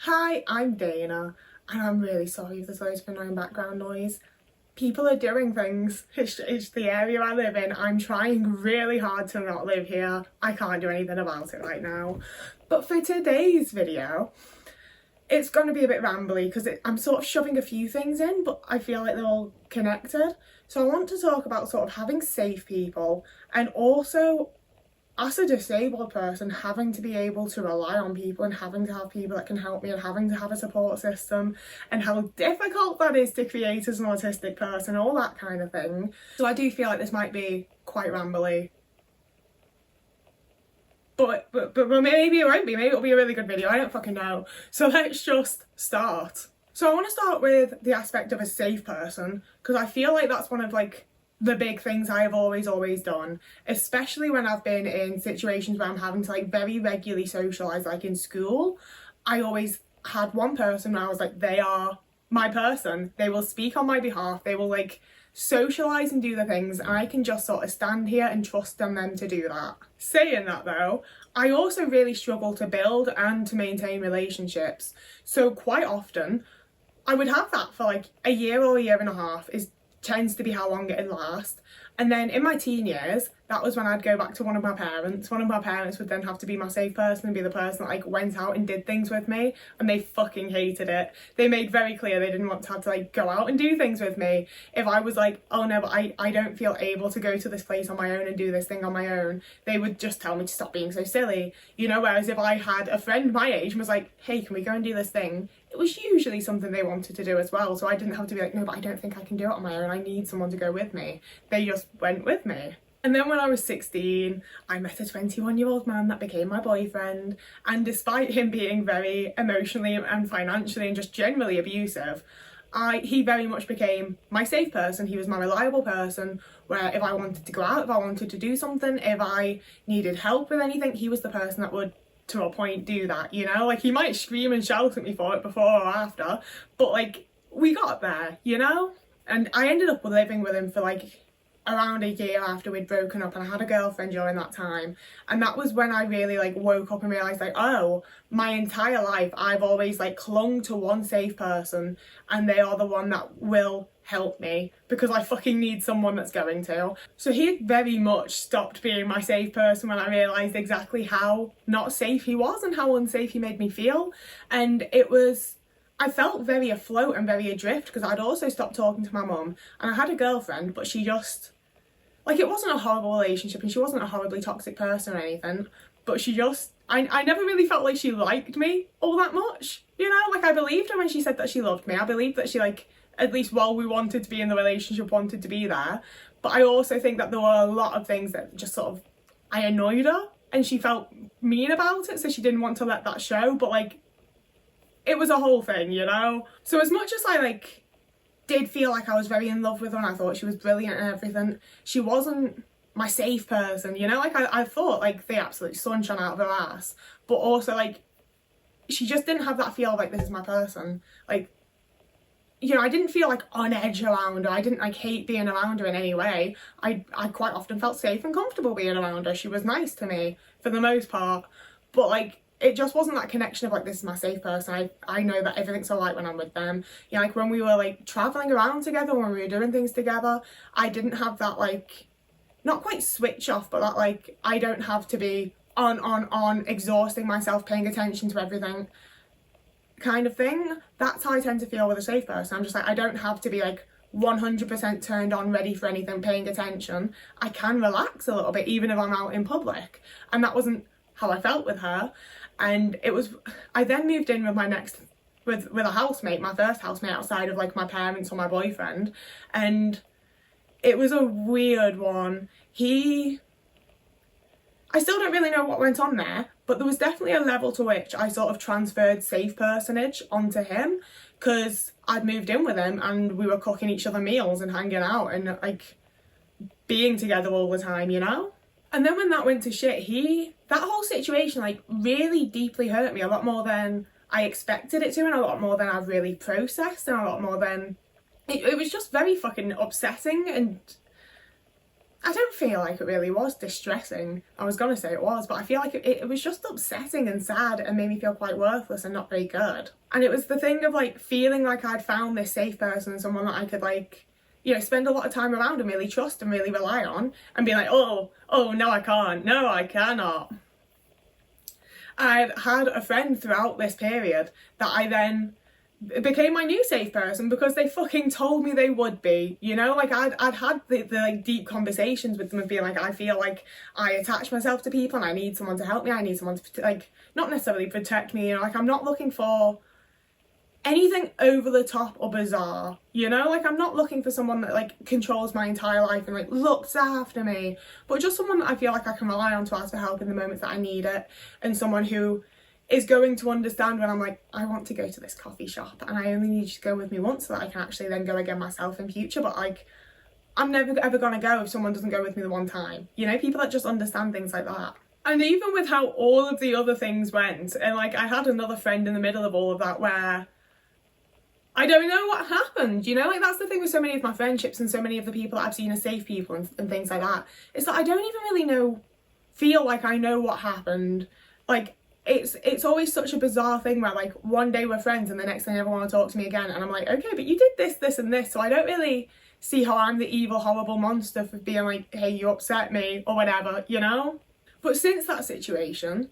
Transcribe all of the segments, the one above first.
Hi, I'm Dana, and I'm really sorry if there's loads of annoying background noise. People are doing things. It's the area I live in. I'm trying really hard to not live here. I can't do anything about it right now. But for today's video, it's going to be a bit rambly because I'm sort of shoving a few things in, but I feel like they're all connected. So I want to talk about sort of having safe people, and also as a disabled person, having to be able to rely on people and having to have people that can help me and having to have a support system, and how difficult that is to create as an autistic person, all that kind of thing. So I do feel like this might be quite rambly. But maybe it won't be. Maybe it'll be a really good video. I don't fucking know. So let's just start. So I want to start with the aspect of a safe person, because I feel like that's one of the big things I have always done, especially when I've been in situations where I'm having to very regularly socialise, like in school. I always had one person where I was like, they are my person. They will speak on my behalf. They will socialise and do the things, and I can just sort of stand here and trust on them to do that. Saying that though, I also really struggle to build and to maintain relationships. So quite often I would have that for a year or a year and a half tends to be how long it'd last. And then in my teen years, that was when I'd go back to one of my parents. One of my parents would then have to be my safe person and be the person that went out and did things with me, and they fucking hated it. They made very clear they didn't want to have to go out and do things with me. If I was like, oh no, but I don't feel able to go to this place on my own and do this thing on my own, they would just tell me to stop being so silly, whereas if I had a friend my age and was like, hey, can we go and do this thing, it was usually something they wanted to do as well. So I didn't have to be like, no, but I don't think I can do it on my own, I need someone to go with me. They just went with me. And then when I was 16, I met a 21-year-old man that became my boyfriend, and despite him being very emotionally and financially and just generally abusive, he very much became my safe person. He was my reliable person, where if I wanted to go out, if I wanted to do something, if I needed help with anything, he was the person that would, to a point, do that, he might scream and shout at me for it before or after, but we got there, And I ended up living with him for around a year after we'd broken up, and I had a girlfriend during that time. And that was when I really woke up and realised oh, my entire life I've always clung to one safe person, and they are the one that will help me because I fucking need someone that's going to. So he very much stopped being my safe person when I realised exactly how not safe he was and how unsafe he made me feel. And I felt very afloat and very adrift because I'd also stopped talking to my mum, and I had a girlfriend, but she just it wasn't a horrible relationship and she wasn't a horribly toxic person or anything, but she just, I never really felt like she liked me all that much, I believed her when she said that she loved me. I believed that she at least while we wanted to be in the relationship, wanted to be there. But I also think that there were a lot of things that just sort of, I annoyed her and she felt mean about it, so she didn't want to let that show, but it was a whole thing, So as much as I did feel like I was very in love with her and I thought she was brilliant and everything, she wasn't my safe person, I thought the absolute sunshine out of her ass, but also she just didn't have that feel of this is my person. I didn't feel on edge around her. I didn't hate being around her in any way. I quite often felt safe and comfortable being around her. She was nice to me for the most part, but it just wasn't that connection of this is my safe person. I know that everything's alright when I'm with them. When we were travelling around together, when we were doing things together, I didn't have that not quite switch off, but that I don't have to be on, exhausting myself, paying attention to everything kind of thing. That's how I tend to feel with a safe person. I'm just I don't have to be 100% turned on, ready for anything, paying attention. I can relax a little bit even if I'm out in public, and that wasn't how I felt with her. And I then moved in with a housemate, my first housemate outside of my parents or my boyfriend, and it was a weird one. I still don't really know what went on there, but there was definitely a level to which I sort of transferred safe personage onto him, because I'd moved in with him and we were cooking each other meals and hanging out and being together all the time, And then when that went to shit, that whole situation really deeply hurt me, a lot more than I expected it to, and a lot more than I've really processed, and a lot more than it was just very fucking upsetting. And I don't feel like it really was distressing. I was gonna say it was, but I feel like it was just upsetting and sad and made me feel quite worthless and not very good. And it was the thing of like feeling like I'd found this safe person, someone that I could like, you know, spend a lot of time around and really trust and really rely on, and be like, oh no I can't, no I cannot. I'd had a friend throughout this period that I then became my new safe person because they fucking told me they would be, you know, like I'd had the like deep conversations with them of being like, I feel like I attach myself to people and I need someone to help me, I need someone to like not necessarily protect me, you know, like I'm not looking for anything over the top or bizarre, you know, like I'm not looking for someone that like controls my entire life and like looks after me, but just someone that I feel like I can rely on to ask for help in the moments that I need it, and someone who is going to understand when I'm like, I want to go to this coffee shop and I only need you to go with me once so that I can actually then go again myself in future, but like I'm never ever gonna go if someone doesn't go with me the one time, you know, people that just understand things like that. And even with how all of the other things went, and like I had another friend in the middle of all of that where I don't know what happened, you know, like that's the thing with so many of my friendships and so many of the people that I've seen as safe people and things like that, is that I don't even really feel like I know what happened. Like it's always such a bizarre thing where like one day we're friends and the next day they never want to talk to me again, and I'm like, okay, but you did this and this, so I don't really see how I'm the evil horrible monster for being like, hey, you upset me or whatever, you know. But since that situation,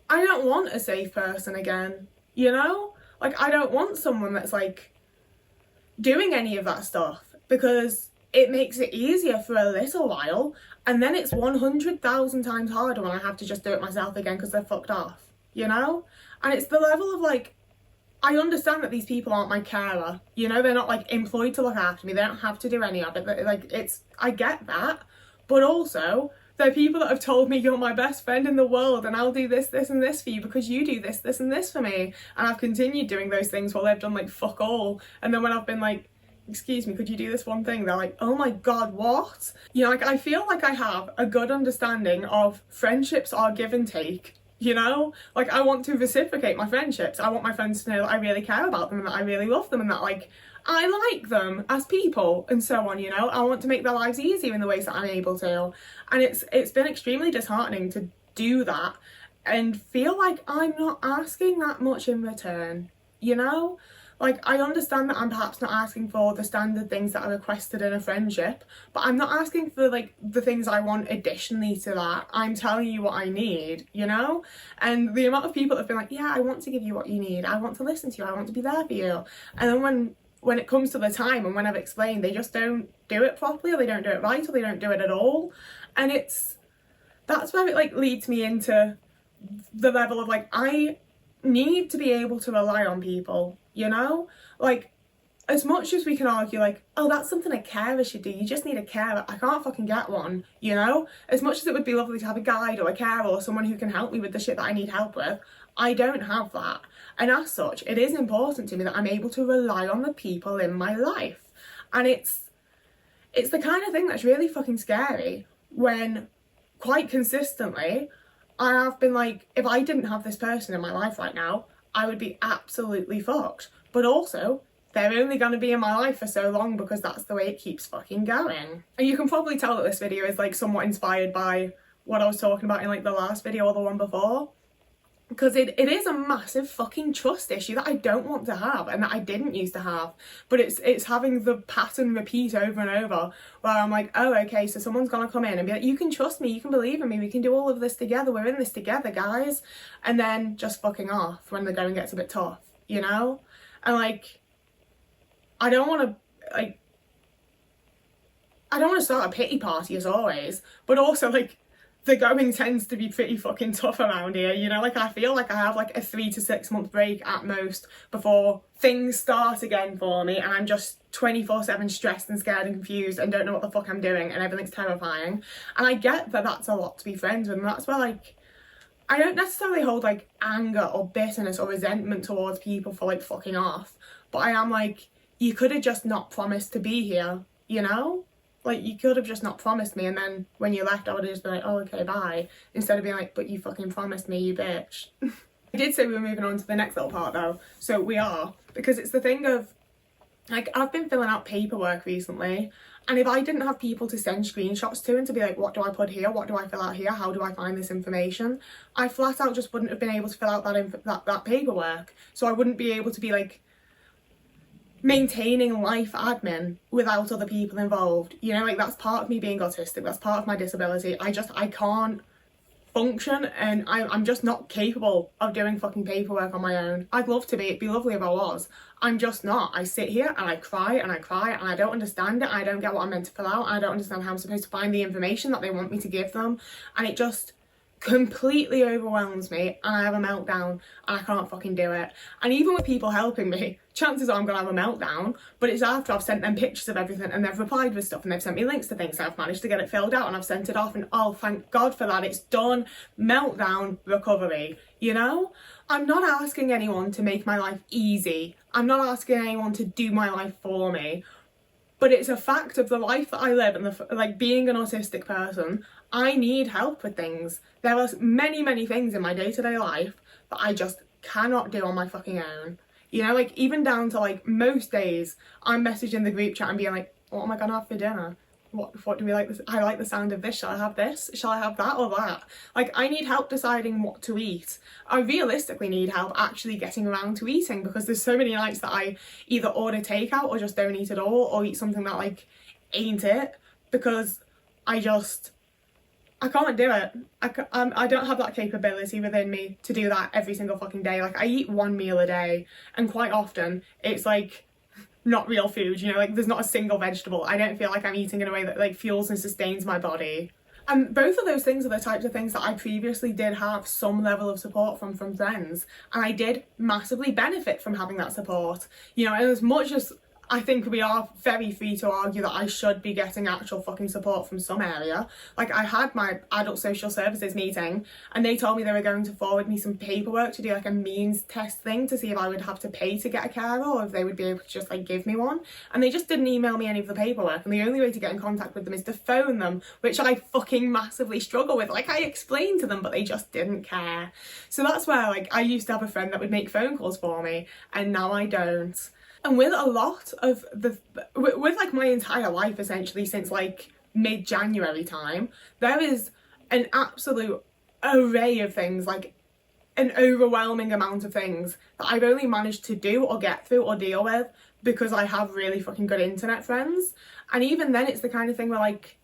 I don't want a safe person again, you know, like I don't want someone that's like doing any of that stuff, because it makes it easier for a little while and then it's 100,000 times harder when I have to just do it myself again because they're fucked off, you know. And it's the level of like, I understand that these people aren't my carer, you know, they're not like employed to look after me, they don't have to do any of it, like I get that, but also they're people that have told me, you're my best friend in the world and I'll do this and this for you because you do this and this for me, and I've continued doing those things while they've done like fuck all. And then when I've been like, excuse me, could you do this one thing, they're like, oh my god, what? You know, like I feel like I have a good understanding of friendships are give and take, you know, like I want to reciprocate my friendships. I want my friends to know that I really care about them and that I really love them and that like I like them as people and so on, you know. I want to make their lives easier in the ways that I'm able to, and it's been extremely disheartening to do that and feel like I'm not asking that much in return, you know. Like I understand that I'm perhaps not asking for the standard things that are requested in a friendship, but I'm not asking for like the things I want additionally to that. I'm telling you what I need, you know. And the amount of people that have been like, yeah, I want to give you what you need, I want to listen to you, I want to be there for you, and then when it comes to the time and when I've explained, they just don't do it properly, or they don't do it right, or they don't do it at all. And that's where it like leads me into the level of like, I need to be able to rely on people, you know. Like as much as we can argue like, oh, that's something a carer should do, you just need a carer, I can't fucking get one, you know. As much as it would be lovely to have a guide or a carer or someone who can help me with the shit that I need help with, I don't have that. And as such, it is important to me that I'm able to rely on the people in my life. And it's the kind of thing that's really fucking scary when quite consistently I have been like, if I didn't have this person in my life right now, I would be absolutely fucked. But also, they're only going to be in my life for so long because that's the way it keeps fucking going. And you can probably tell that this video is like somewhat inspired by what I was talking about in like the last video or the one before. Because it is a massive fucking trust issue that I don't want to have and that I didn't used to have. But it's having the pattern repeat over and over where I'm like, oh, okay, so someone's gonna come in and be like, you can trust me, you can believe in me, we can do all of this together, we're in this together, guys. And then just fucking off when the going gets a bit tough, you know? And like, I don't want to start a pity party as always, but also like, the going tends to be pretty fucking tough around here, you know. Like I feel like I have like a 3 to 6 month break at most before things start again for me, and I'm just 24/7 stressed and scared and confused and don't know what the fuck I'm doing and everything's terrifying. And I get that that's a lot to be friends with, and that's where like I don't necessarily hold like anger or bitterness or resentment towards people for like fucking off, but I am like, you could have just not promised to be here, you know. Like, you could have just not promised me, and then when you left, I would have just been like, oh, okay, bye. Instead of being like, but you fucking promised me, you bitch. I did say we were moving on to the next little part, though. So we are. Because it's the thing of, like, I've been filling out paperwork recently, And if I didn't have people to send screenshots to and to be like, what do I put here? What do I fill out here? How do I find this information? I flat out just wouldn't have been able to fill out that paperwork. So I wouldn't be able to be like maintaining life admin without other people involved. You know, like that's part of me being autistic. That's part of my disability. I can't function, and I'm just not capable of doing fucking paperwork on my own. I'd love to be, it'd be lovely if I was. I'm just not. I sit here and I cry and I cry and I don't understand it. I don't get what I'm meant to fill out. I don't understand how I'm supposed to find the information that they want me to give them. And it just completely overwhelms me and I have a meltdown and I can't fucking do it. And even with people helping me, chances are I'm gonna have a meltdown, but it's after I've sent them pictures of everything and they've replied with stuff and they've sent me links to things, so I've managed to get it filled out and I've sent it off, and oh, thank God for that, it's done. Meltdown, recovery, you know? I'm not asking anyone to make my life easy. I'm not asking anyone to do my life for me. But it's a fact of the life that I live and like being an autistic person, I need help with things. There are many, many things in my day-to-day life that I just cannot do on my fucking own. You know, like even down to like most days, I'm messaging the group chat and being like, what am I gonna have for dinner? What do we like? I like the sound of this. Shall I have this? Shall I have that or that? Like, I need help deciding what to eat. I realistically need help actually getting around to eating, because there's so many nights that I either order takeout or just don't eat at all, or eat something that like ain't it, because I can't do it. I don't have that capability within me to do that every single fucking day. Like, I eat one meal a day, and quite often it's like not real food, you know, like there's not a single vegetable. I don't feel like I'm eating in a way that like fuels and sustains my body. And both of those things are the types of things that I previously did have some level of support from friends, and I did massively benefit from having that support. You know, and as much as I think we are very free to argue that I should be getting actual fucking support from some area. Like, I had my adult social services meeting and they told me they were going to forward me some paperwork to do like a means test thing to see if I would have to pay to get a carer or if they would be able to just like give me one. And they just didn't email me any of the paperwork, and the only way to get in contact with them is to phone them, which I fucking massively struggle with. Like, I explained to them but they just didn't care. So that's where like I used to have a friend that would make phone calls for me, and now I don't. And with a lot of with like my entire life essentially since like mid-January time, there is an absolute array of things, like an overwhelming amount of things that I've only managed to do or get through or deal with because I have really fucking good internet friends. And even then it's the kind of thing where like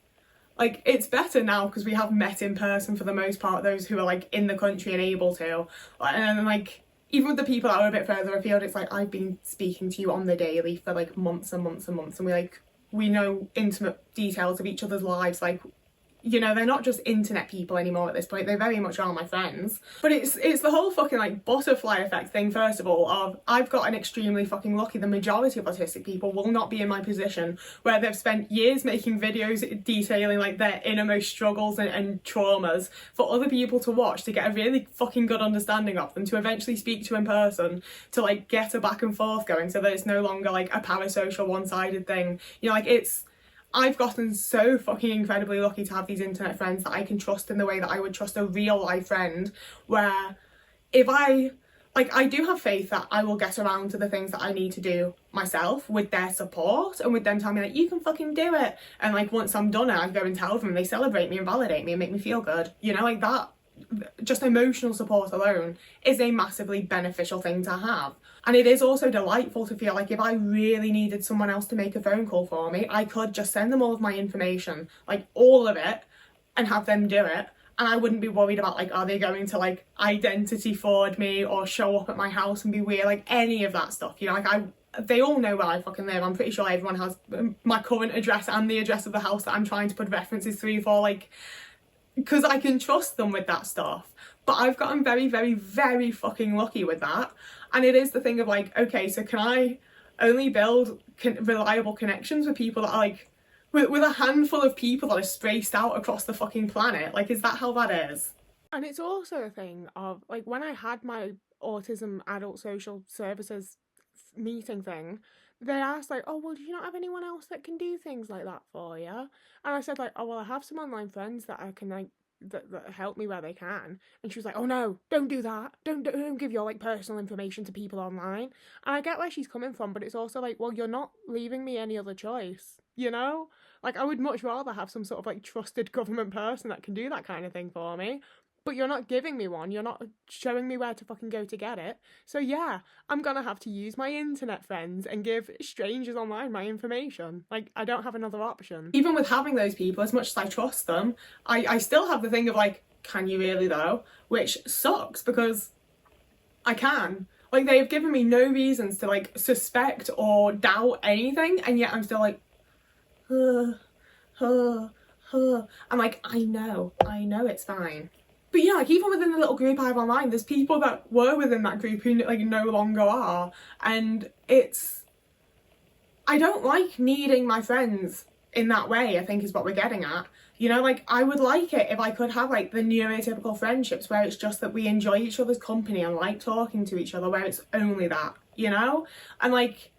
it's better now because we have met in person for the most part, those who are like in the country and able to, and like even with the people that are a bit further afield, it's like I've been speaking to you on the daily for like months and months and months, and we know intimate details of each other's lives. Like, you know, they're not just internet people anymore at this point, they very much are my friends. But it's the whole fucking like butterfly effect thing, first of all, of I've gotten extremely fucking lucky. The majority of autistic people will not be in my position where they've spent years making videos detailing like their innermost struggles and traumas for other people to watch, to get a really fucking good understanding of them, to eventually speak to in person, to like get a back and forth going so that it's no longer like a parasocial one-sided thing. You know, like I've gotten so fucking incredibly lucky to have these internet friends that I can trust in the way that I would trust a real life friend, where if I do have faith that I will get around to the things that I need to do myself with their support and with them telling me like, you can fucking do it. And like once I'm done I go and tell them, they celebrate me and validate me and make me feel good. You know, like that, just emotional support alone is a massively beneficial thing to have. And it is also delightful to feel like if I really needed someone else to make a phone call for me, I could just send them all of my information, like all of it, and have them do it. And I wouldn't be worried about like, are they going to like identity fraud me or show up at my house and be weird, like any of that stuff. You know, like they all know where I fucking live. I'm pretty sure everyone has my current address and the address of the house that I'm trying to put references through for, like, because I can trust them with that stuff. But I've gotten very, very, very fucking lucky with that. And it is the thing of like, okay, so can I only build reliable connections with people that are like, with a handful of people that are spaced out across the fucking planet? Like, is that how that is? And it's also a thing of like, when I had my autism adult social services meeting thing, they asked like, oh well, do you not have anyone else that can do things like that for you? And I said like, oh well, I have some online friends that I can like that help me where they can. And she was like, oh no, don't do that. Don't give your like personal information to people online. And I get where she's coming from, but it's also like, well, you're not leaving me any other choice, you know? Like, I would much rather have some sort of like trusted government person that can do that kind of thing for me. But you're not giving me one. You're not showing me where to fucking go to get it. So yeah, I'm gonna have to use my internet friends and give strangers online my information. Like, I don't have another option. Even with having those people, as much as I trust them, I still have the thing of like, can you really though? Which sucks because I can. Like, they've given me no reasons to like suspect or doubt anything, and yet I'm still like, I'm like, I know it's fine. But yeah, like, even within the little group I have online, there's people that were within that group who like no longer are. And I don't like needing my friends in that way, I think is what we're getting at. You know, like, I would like it if I could have like the neurotypical friendships where it's just that we enjoy each other's company and like talking to each other, where it's only that, you know? And like,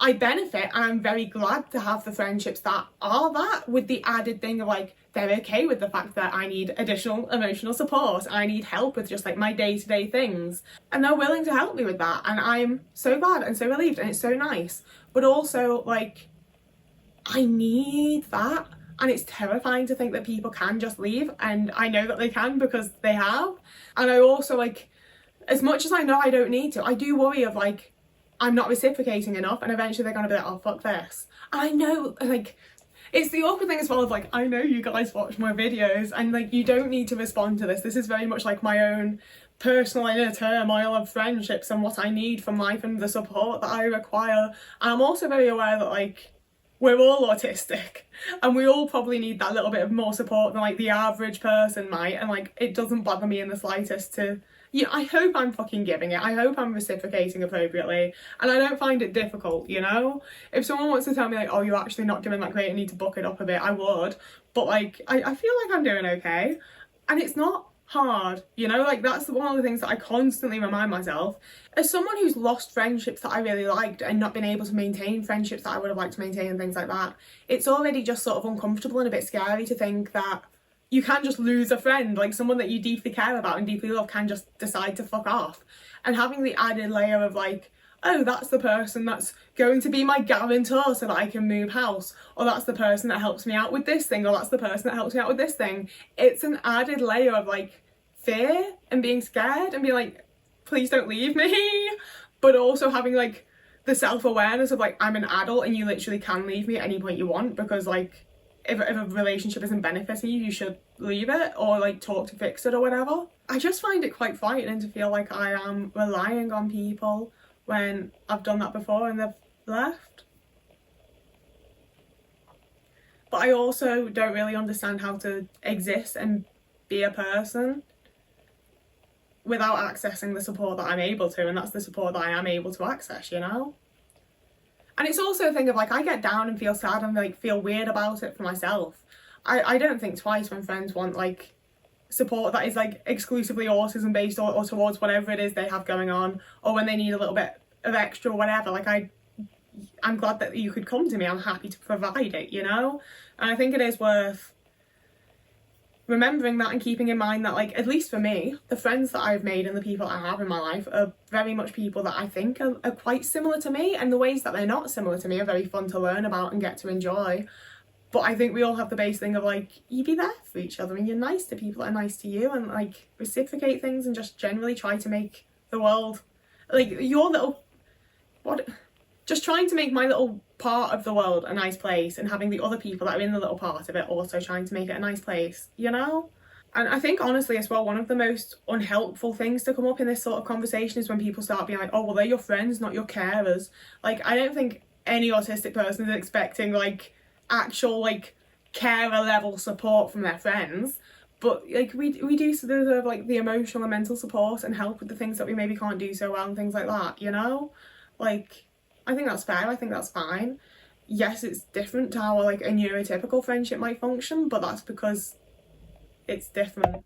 I benefit and I'm very glad to have the friendships that are that, with the added thing of like, they're okay with the fact that I need additional emotional support, I need help with just like my day-to-day things, and they're willing to help me with that, and I'm so glad and so relieved, and it's so nice. But also, like, I need that, and it's terrifying to think that people can just leave, and I know that they can because they have. And I also, like, as much as I know I don't need to, I do worry of like, I'm not reciprocating enough, and eventually they're gonna be like, oh fuck this. And I know, like, it's the awkward thing as well of like, I know you guys watch my videos and like, you don't need to respond to this. This is very much like my own personal inner turmoil of friendships and what I need from life and the support that I require. And I'm also very aware that like, we're all autistic and we all probably need that little bit of more support than like the average person might. And like, it doesn't bother me in the slightest to, yeah, I hope I'm fucking giving it. I hope I'm reciprocating appropriately. And I don't find it difficult, you know? If someone wants to tell me like, oh, you're actually not doing that great, I need to buck it up a bit, I would. But like, I feel like I'm doing okay. And it's not hard, you know? Like, that's one of the things that I constantly remind myself. As someone who's lost friendships that I really liked and not been able to maintain friendships that I would have liked to maintain and things like that, it's already just sort of uncomfortable and a bit scary to think that you can't just lose a friend, like someone that you deeply care about and deeply love can just decide to fuck off. And having the added layer of like, oh, that's the person that's going to be my guarantor so that I can move house, or that's the person that helps me out with this thing, or that's the person that helps me out with this thing. It's an added layer of like fear and being scared and being like, please don't leave me. But also having like the self-awareness of like, I'm an adult and you literally can leave me at any point you want, because like, if a relationship isn't benefiting you, you should leave it or like talk to fix it or whatever. I just find it quite frightening to feel like I am relying on people when I've done that before and they've left. But I also don't really understand how to exist and be a person without accessing the support that I'm able to, and that's the support that I am able to access, you know? And it's also a thing of like, I get down and feel sad and like feel weird about it for myself. I don't think twice when friends want like support that is like exclusively autism based or towards whatever it is they have going on, or when they need a little bit of extra or whatever. Like, I'm glad that you could come to me. I'm happy to provide it, you know? And I think it is worth remembering that and keeping in mind that, like, at least for me, the friends that I've made and the people I have in my life are very much people that I think are quite similar to me, and the ways that they're not similar to me are very fun to learn about and get to enjoy. But I think we all have the base thing of like, you be there for each other and you're nice to people that are nice to you, and like reciprocate things and just generally try to make the world, like, your little, just trying to make my little part of the world a nice place, and having the other people that are in the little part of it also trying to make it a nice place, you know? And I think honestly as well, one of the most unhelpful things to come up in this sort of conversation is when people start being like, oh, well, they're your friends, not your carers. Like, I don't think any autistic person is expecting like actual like carer level support from their friends, but like we do deserve like the emotional and mental support and help with the things that we maybe can't do so well and things like that, you know? Like, I think that's fair, I think that's fine. Yes, it's different to how like a neurotypical friendship might function, but that's because it's different.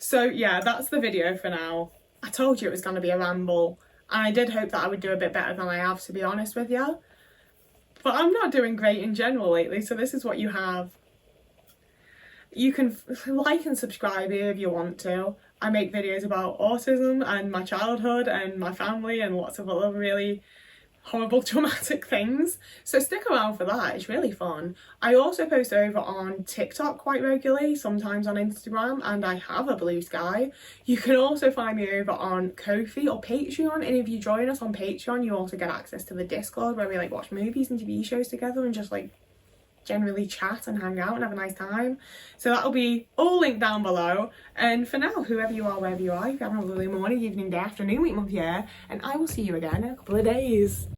So yeah, that's the video for now. I told you it was going to be a ramble, and I did hope that I would do a bit better than I have, to be honest with you. But I'm not doing great in general lately, so this is what you have. You can like and subscribe here if you want to. I make videos about autism and my childhood and my family and lots of other really horrible traumatic things, so stick around for that. It's really fun. I also post over on TikTok quite regularly, sometimes on Instagram, and I have a Blue Sky. You can also find me over on Ko-fi or Patreon, and if you join us on Patreon you also get access to the Discord where we like watch movies and TV shows together and just like generally chat and hang out and have a nice time. So that'll be all linked down below. And for now, whoever you are, wherever you are, you're having a lovely morning, evening, day, afternoon, week, month, year, and I will see you again in a couple of days.